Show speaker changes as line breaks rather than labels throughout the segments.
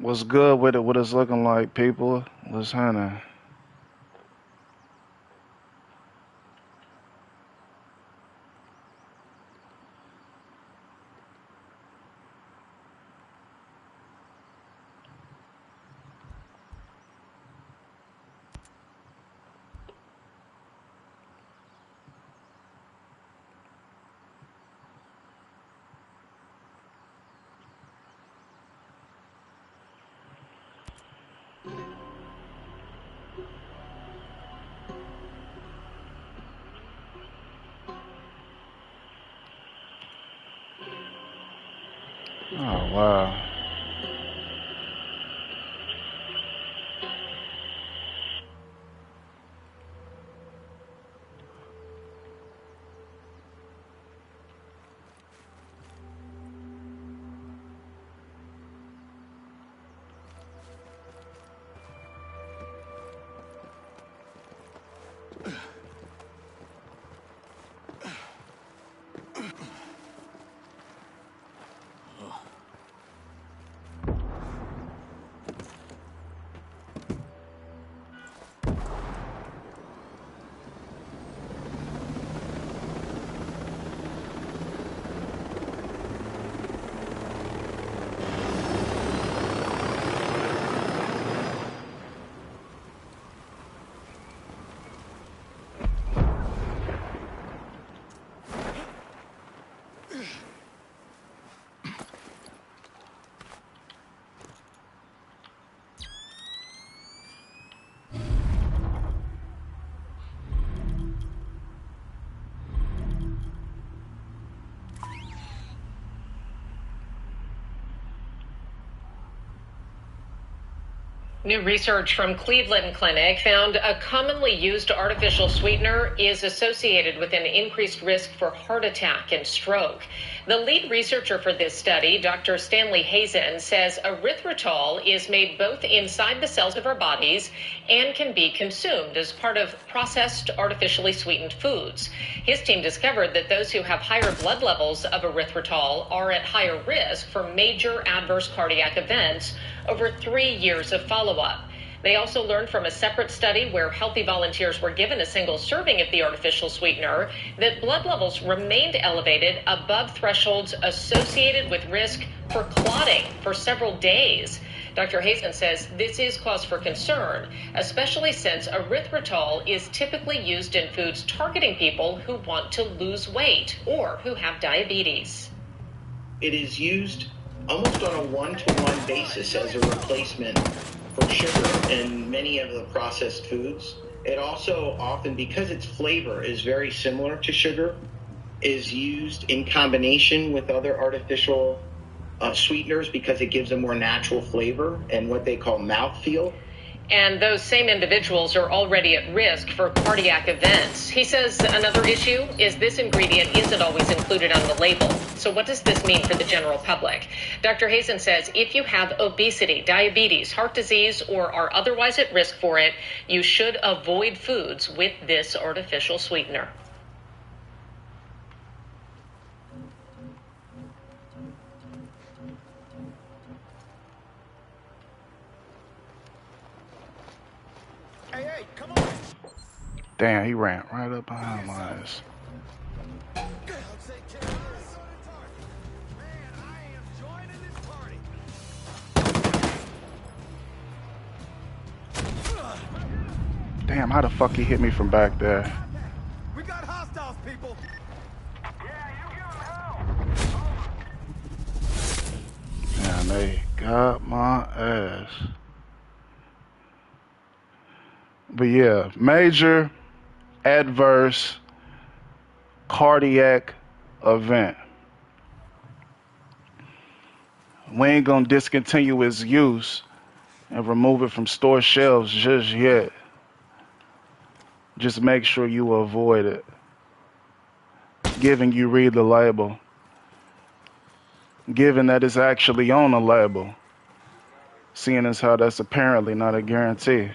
What's good with it? What it's looking like, people? What's happening? Oh, wow.
New research from Cleveland Clinic found a commonly used artificial sweetener is associated with an increased risk for heart attack and stroke. The lead researcher for this study, Dr. Stanley Hazen, says erythritol is made both inside the cells of our bodies and can be consumed as part of processed artificially sweetened foods. His team discovered that those who have higher blood levels of erythritol are at higher risk for major adverse cardiac events over 3 years of follow-up. They also learned from a separate study where healthy volunteers were given a single serving of the artificial sweetener that blood levels remained elevated above thresholds associated with risk for clotting for several days. Dr. Hazen says this is cause for concern, especially since erythritol is typically used in foods targeting people who want to lose weight or who have diabetes.
It is used almost on a one-to-one basis as a replacement for sugar in many of the processed foods. It also often, because its flavor is very similar to sugar, is used in combination with other artificial sweeteners because it gives a more natural flavor and what they call mouthfeel.
And those same individuals are already at risk for cardiac events. He says another issue is this ingredient isn't always included on the label. So what does this mean for the general public? Dr. Hazen says if you have obesity, diabetes, heart disease, or are otherwise at risk for it, you should avoid foods with this artificial sweetener.
Hey, come on.
Damn, he ran right up behind my ass. Damn, how the fuck he hit me from back there?
We got hostiles, people.
Damn, they got my ass. But yeah, major adverse cardiac event. We ain't gonna discontinue its use and remove it from store shelves just yet. Just make sure you avoid it. Given you read the label. Given that it's actually on the label. Seeing as how that's apparently not a guarantee.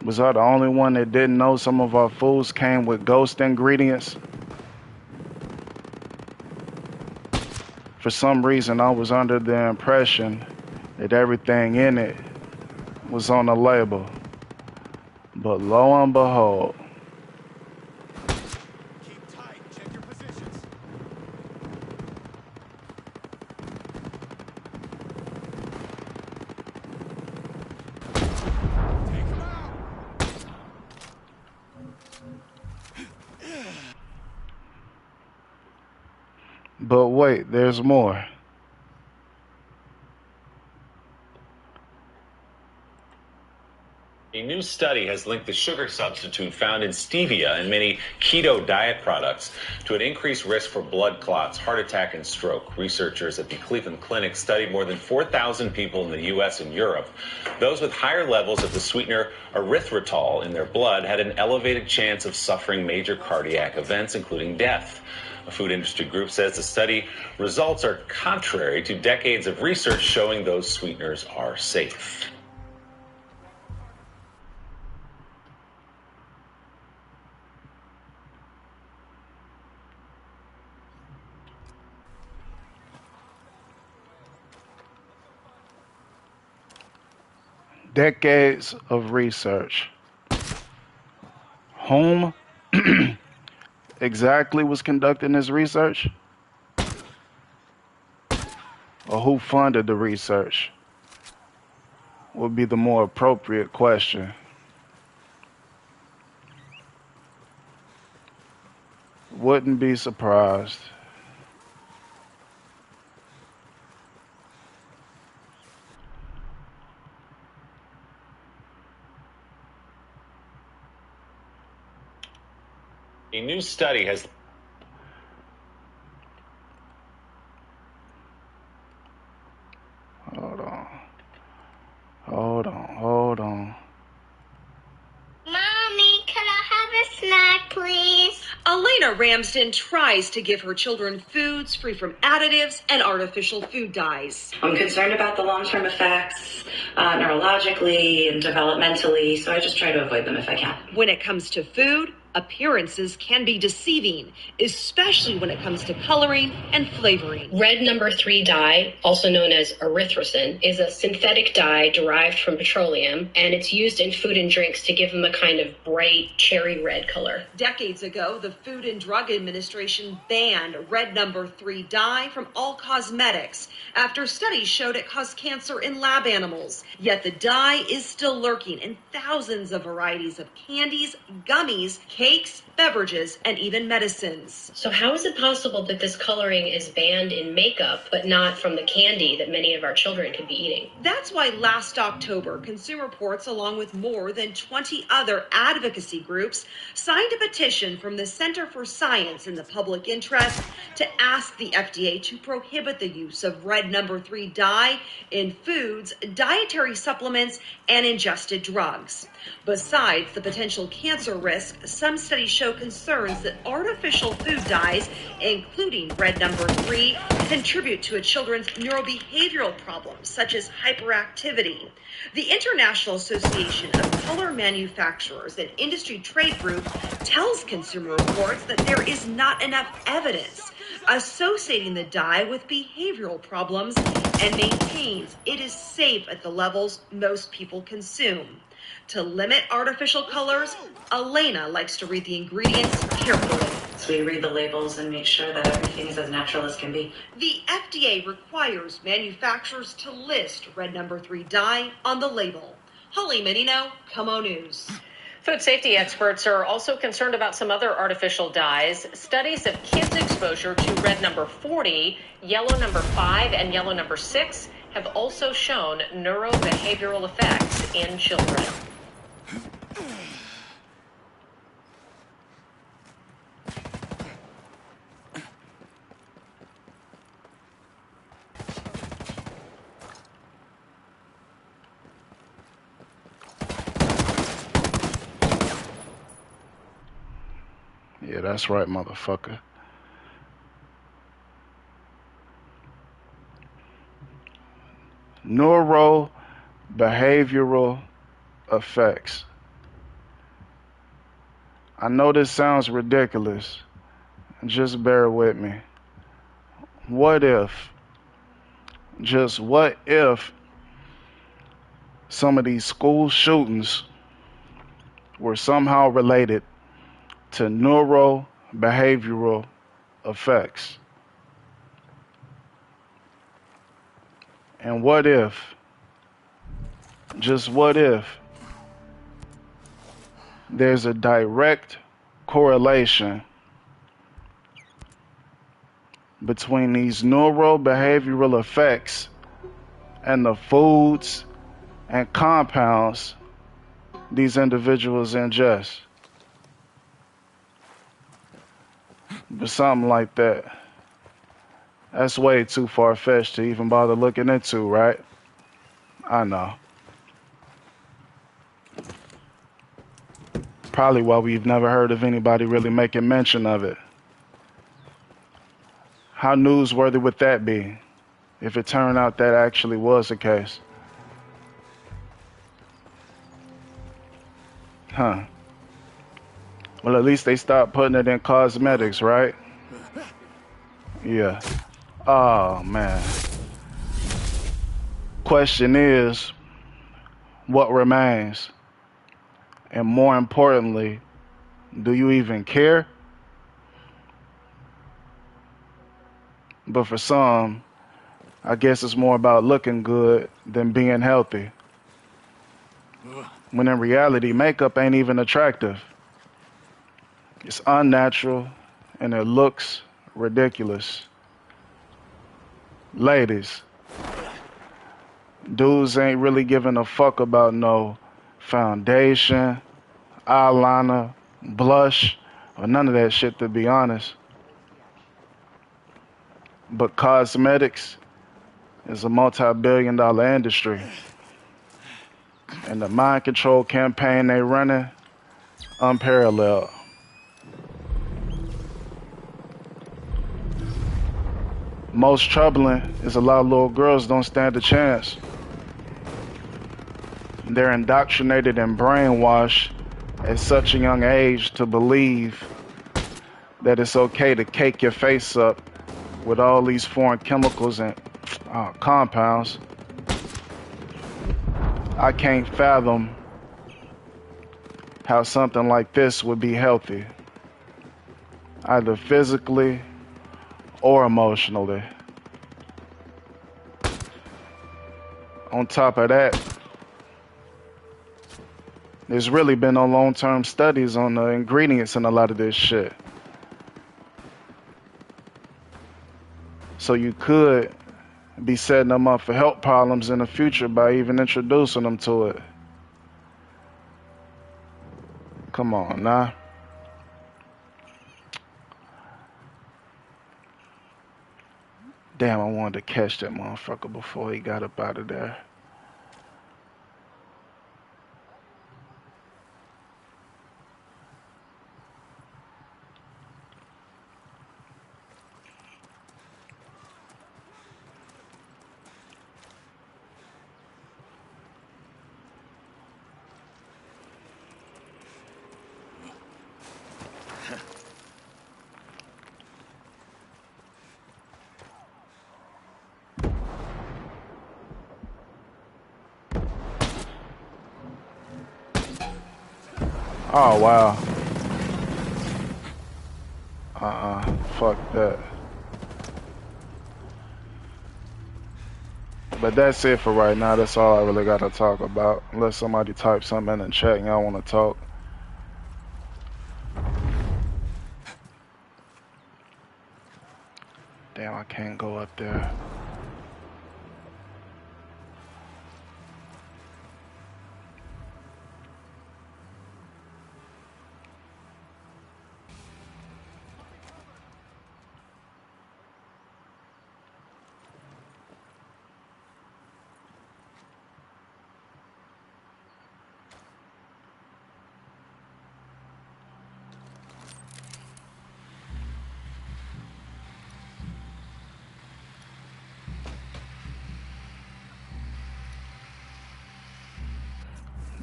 Was I the only one that didn't know some of our foods came with ghost ingredients? For some reason, I was under the impression that everything in it was on the label. But lo and behold,
Keep tight. Check your positions. Take him out.
but wait, there's more.
A new study has linked the sugar substitute found in stevia and many keto diet products to an increased risk for blood clots, heart attack, and stroke. Researchers at the Cleveland Clinic studied more than 4,000 people in the U.S. and Europe. Those with higher levels of the sweetener erythritol in their blood had an elevated chance of suffering major cardiac events, including death. A food industry group says the study results are contrary to decades of research showing those sweeteners are safe.
Decades of research. Whom exactly was conducting this research? Or who funded the research? Would be the more appropriate question. Wouldn't be surprised.
A new study has
Hold on. Hold on. Hold on.
Mommy, could I have a snack, please?
Elena Ramsden tries to give her children foods free from additives and artificial food dyes.
I'm concerned about the long-term effects neurologically and developmentally, so I just try to avoid them if I can.
When it comes to food, appearances can be deceiving, especially when it comes to coloring and flavoring.
Red number 3 dye, also known as erythrocin, is a synthetic dye derived from petroleum, and it's used in food and drinks to give them a kind of bright cherry red color.
Decades ago, the Food and Drug Administration banned red number 3 dye from all cosmetics after studies showed it caused cancer in lab animals. Yet the dye is still lurking in thousands of varieties of candies, gummies, cakes, beverages, and even medicines.
So how is it possible that this coloring is banned in makeup, but not from the candy that many of our children could be eating?
That's why last October, Consumer Reports, along with more than 20 other advocacy groups, signed a petition from the Center for Science in the Public Interest to ask the FDA to prohibit the use of red number 3 dye in foods, dietary supplements, and ingested drugs. Besides the potential cancer risk, some studies show concerns that artificial food dyes, including red number 3, contribute to a children's neurobehavioral problems such as hyperactivity. The International Association of Color Manufacturers, an industry trade group, tells Consumer Reports that there is not enough evidence associating the dye with behavioral problems and maintains it is safe at the levels most people consume. To limit artificial colors, Elena likes to read the ingredients carefully.
So we read the labels and make sure that everything is as natural as can be.
The FDA requires manufacturers to list red number 3 dye on the label. Holly Menino, Como News.
Food safety experts are also concerned about some other artificial dyes. Studies of kids' exposure to red number 40, yellow number 5, and yellow number 6 have also shown neurobehavioral effects in children.
Yeah, that's right, motherfucker. Neurobehavioral effects. I know this sounds ridiculous. Just bear with me. what if, just what if some of these school shootings were somehow related to neurobehavioral effects? And what if, just what if, there's a direct correlation between these neurobehavioral effects and the foods and compounds these individuals ingest? But something like that. That's way too far-fetched to even bother looking into, right? I know. Probably why we've never heard of anybody really making mention of it. How newsworthy would that be if it turned out that actually was the case? Huh. Well, at least they stopped putting it in cosmetics, right? Yeah. Oh, man. Question is, what remains? And more importantly, do you even care? But for some, I guess it's more about looking good than being healthy. When in reality, makeup ain't even attractive. It's unnatural and it looks ridiculous. Ladies, dudes ain't really giving a fuck about no foundation, eyeliner, blush, or none of that shit, to be honest. But cosmetics is a multi-billion-dollar industry. And the mind control campaign they running, unparalleled. Most troubling is a lot of little girls don't stand a chance. They're indoctrinated and brainwashed at such a young age to believe that it's okay to cake your face up with all these foreign chemicals and compounds. I can't fathom how something like this would be healthy, either physically or emotionally. On top of that, there's really been no long-term studies on the ingredients in a lot of this shit. So you could be setting them up for health problems in the future by even introducing them to it. Come on, nah. Damn, I wanted to catch that motherfucker before he got up out of there. Oh, wow. Fuck that. But that's it for right now. That's all I really got to talk about. Unless somebody type something in the chat and y'all want to talk. Damn, I can't go up there.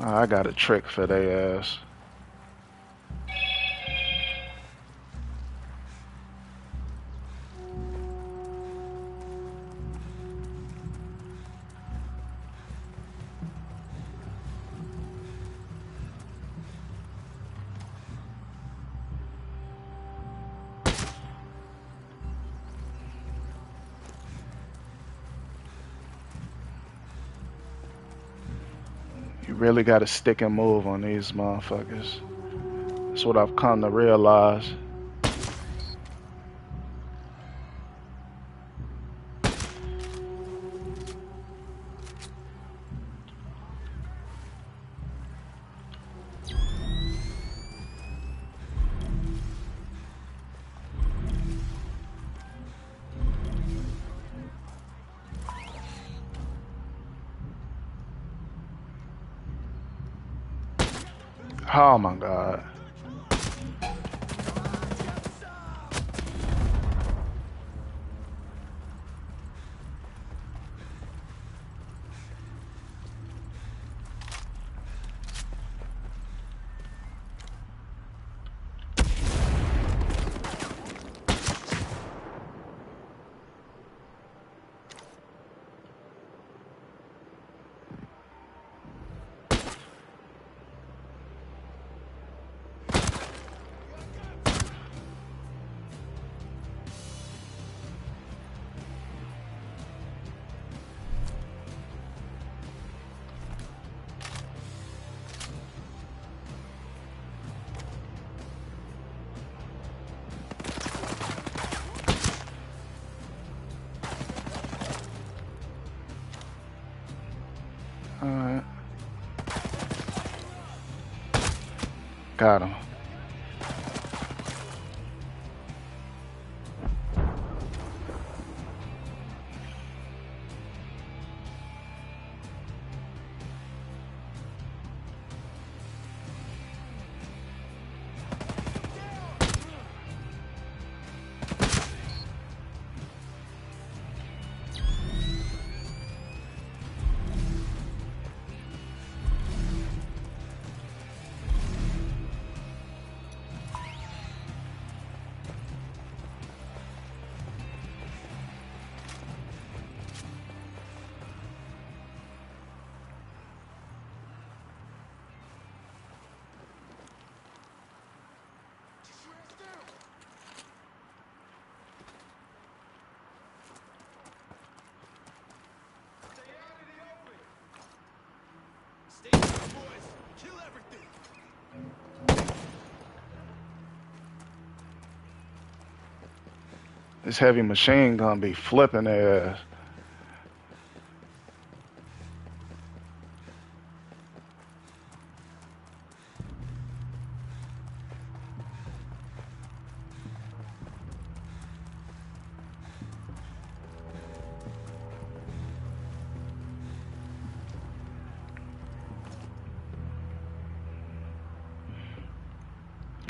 I got a trick for they ass. You really got to stick and move on these motherfuckers. That's what I've come to realize. Oh my God. Alright. Got him.
Stay down, boys. Kill everything.
This heavy machine gun be flipping their ass.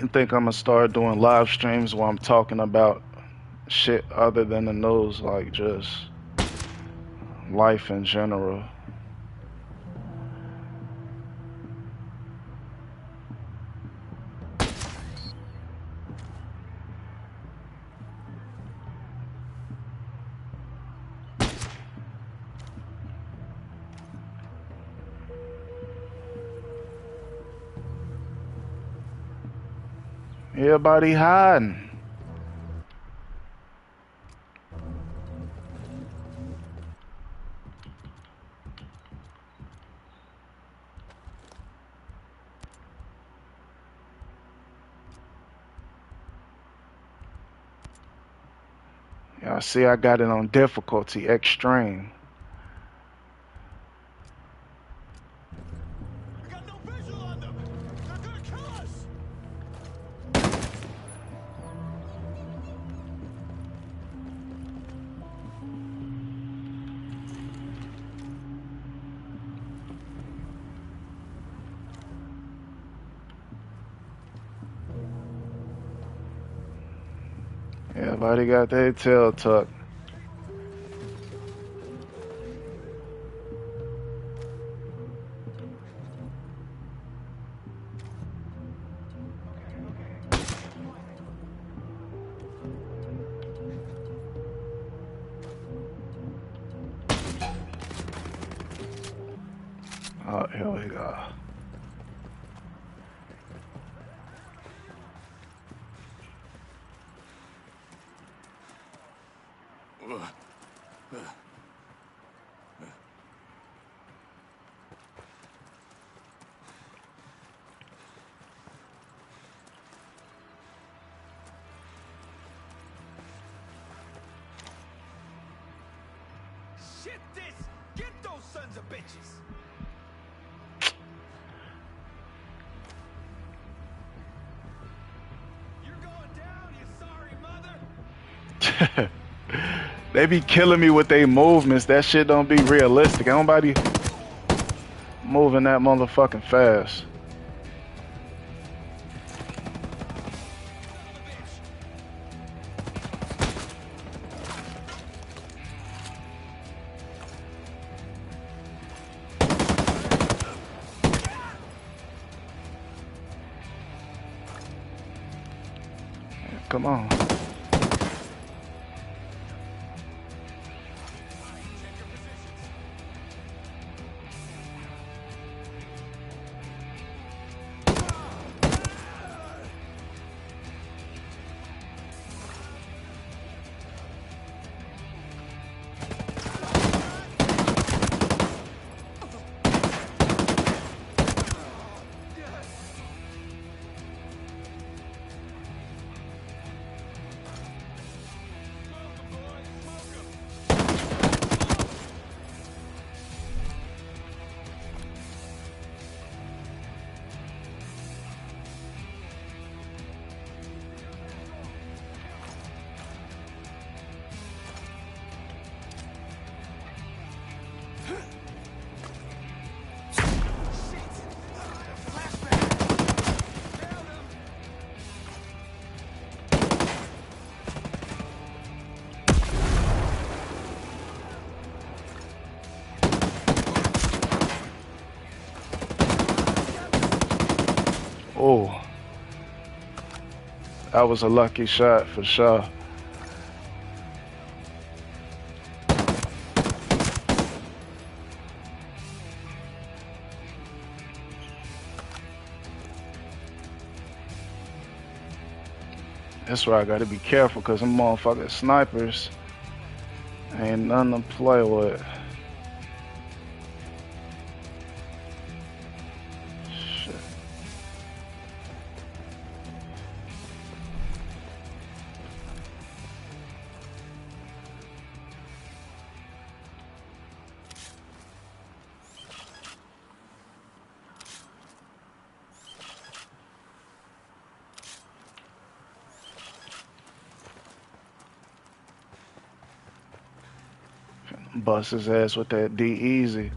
You think I'm gonna start doing live streams where I'm talking about shit other than the news, like just life in general? Everybody hiding. Y'all see I got it on difficulty extreme.
We got no visual on them. They're gonna kill us.
Everybody got their tail tucked. Oh, here we go.
Shit this! Get those sons of bitches! You're going down, you sorry mother!
They be killing me with their movements. That shit don't be realistic. Ain't nobody moving that motherfucking fast. Come on. Oh, that was a lucky shot for sure. That's why I gotta be careful, cause them motherfucking snipers ain't nothing to play with. Shit. Bust his ass with that D easy.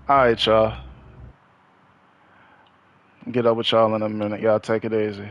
Alright, y'all. Get up with y'all in a minute. Y'all take it easy.